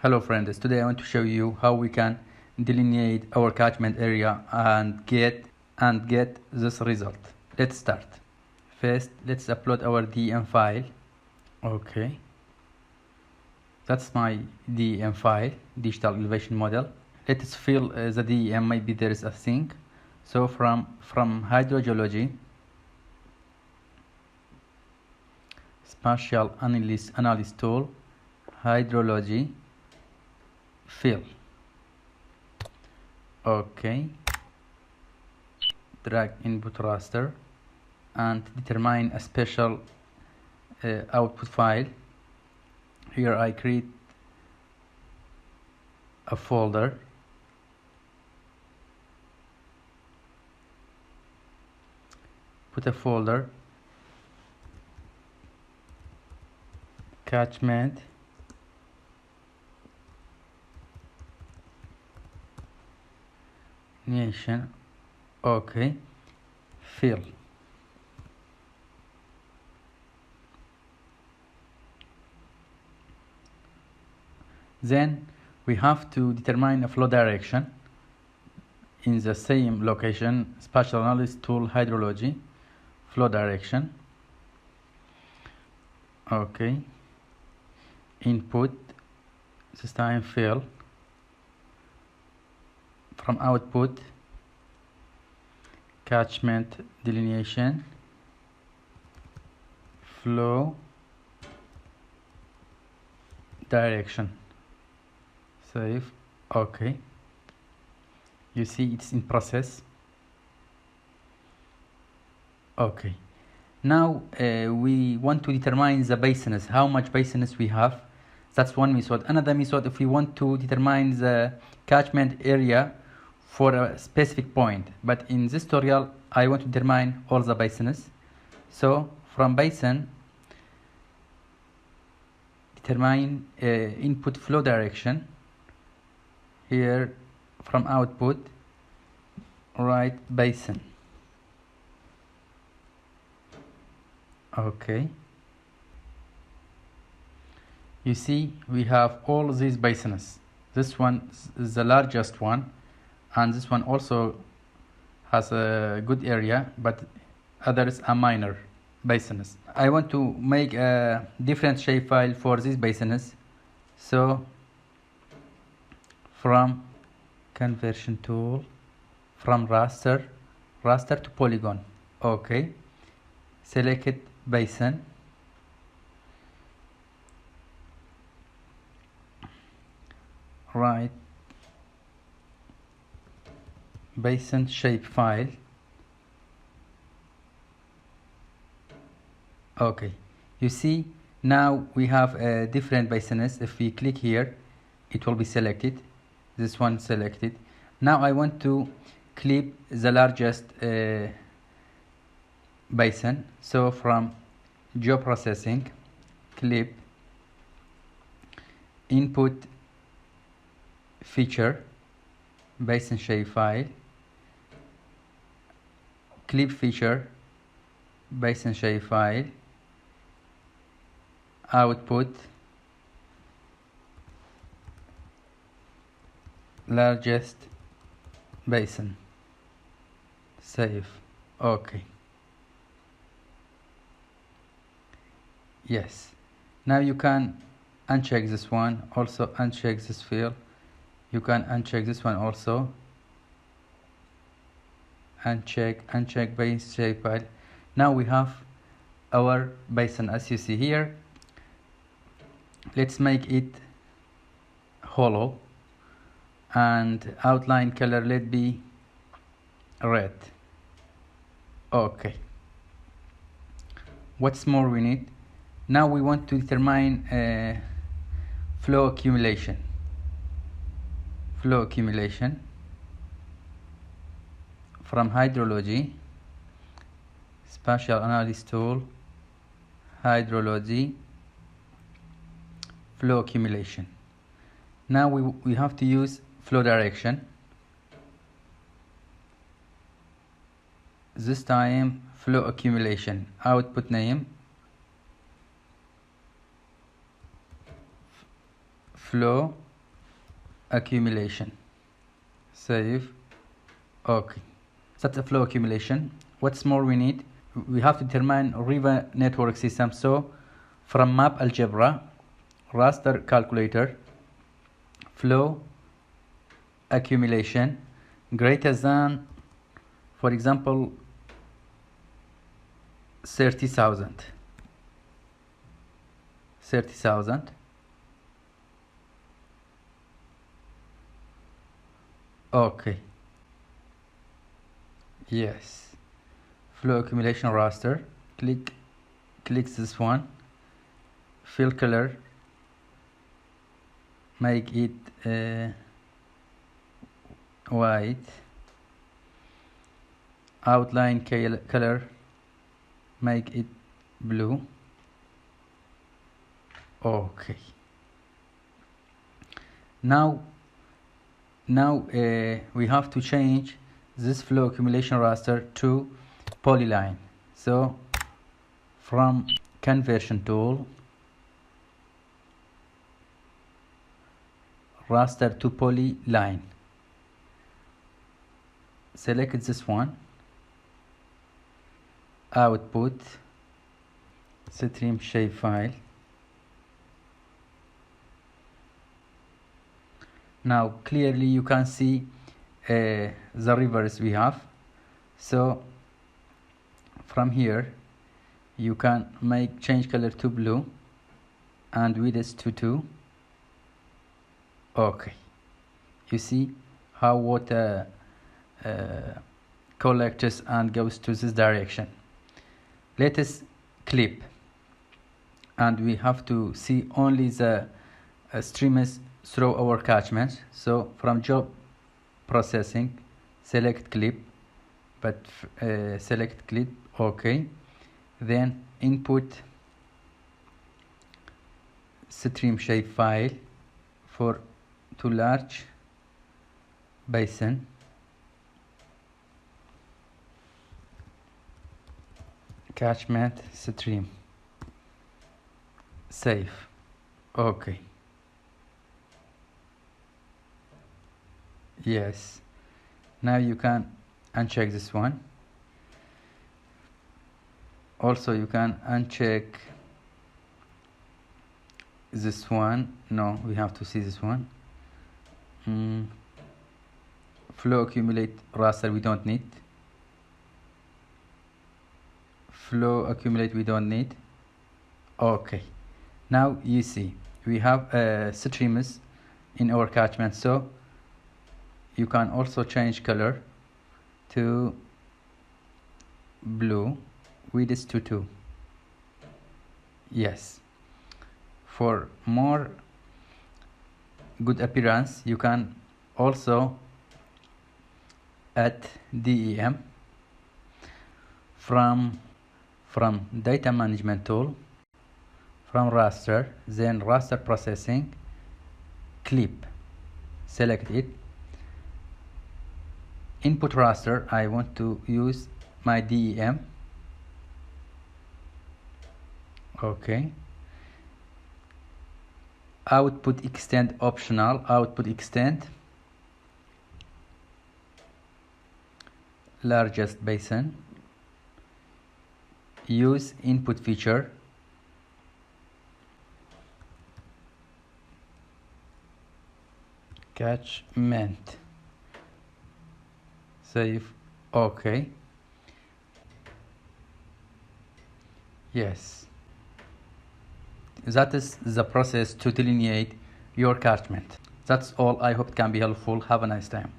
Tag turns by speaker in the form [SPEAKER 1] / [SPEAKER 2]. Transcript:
[SPEAKER 1] Hello friends, today I want to show you how we can delineate our catchment area and get this result. Let's start. First, let's upload our DEM file. Okay, that's my DEM file, digital elevation model. Let us fill the DEM. Maybe there is a thing. So from hydrogeology, spatial analysis tool, hydrology, fill. Okay, drag input raster and determine a special output file. Here I create a folder. Put a folder, catchment, delineation. Okay, fill. Then we have to determine a flow direction in the same location. Spatial analysis tool, hydrology, flow direction. Okay, input, this time fill. From output, catchment, delineation, flow direction. Save. Okay, you see it's in process. Okay, now we want to determine the basins, how much basins we have. That's one method. Another method, if we want to determine the catchment area for a specific point, but in this tutorial I want to determine all the basins. So from basin, determine input flow direction. Here from output, write basin. Okay, you see we have all these basins. This one is the largest one, and this one also has a good area, but others are minor basins. I want to make a different shapefile for these basins. So from conversion tool, from raster to polygon. Okay, select basin, write basin shapefile. Okay, you see now we have different basins. If we click here, it will be selected. This one selected. Now I want to clip the largest basin. So from geoprocessing, clip, input feature, basin shapefile, clip feature, basin shapefile, output, largest basin, save. Okay, yes, now you can uncheck this one, also uncheck this field. You can uncheck this one also, uncheck basin shapefile. Now we have our basin as you see here. Let's make it hollow and outline color let be red. Okay, what's more we need now, we want to determine flow accumulation from hydrology, spatial analysis tool, hydrology, flow accumulation. Now we have to use flow direction. This time flow accumulation, output name, flow accumulation. Save. Okay, that's a flow accumulation. What's more we need? We have to determine river network system. So from map algebra, raster calculator, flow accumulation greater than, for example, 30,000. Okay. Yes. Flow accumulation raster. Click this one. Fill color. Make it white. Outline color. Make it blue. Okay. Now we have to change this flow accumulation raster to polyline. So from conversion tool, raster to polyline, select this one, output stream shapefile. Now clearly you can see the rivers we have. So from here you can change color to blue and width to 2. Okay, you see how water collects and goes to this direction. Let us clip, and we have to see only the streams through our catchment. So from job processing, select clip, but select clip. Okay, then input stream shapefile for too large basin. Catchment stream. Save. Okay. Yes. Now you can uncheck this one. Also you can uncheck this one. No, we have to see this one. Flow accumulate raster we don't need. Flow accumulate we don't need. Okay, now you see we have streams in our catchment, so you can also change color to blue, width to 2. Yes, for more good appearance you can also add DEM from data management tool, from raster, then raster processing, clip, select it, input raster. I want to use my DEM. Okay, output extend optional, output extend, largest basin, use input feature, catchment, save. Okay, yes, that is the process to delineate your catchment. That's all. I hope it can be helpful. Have a nice time.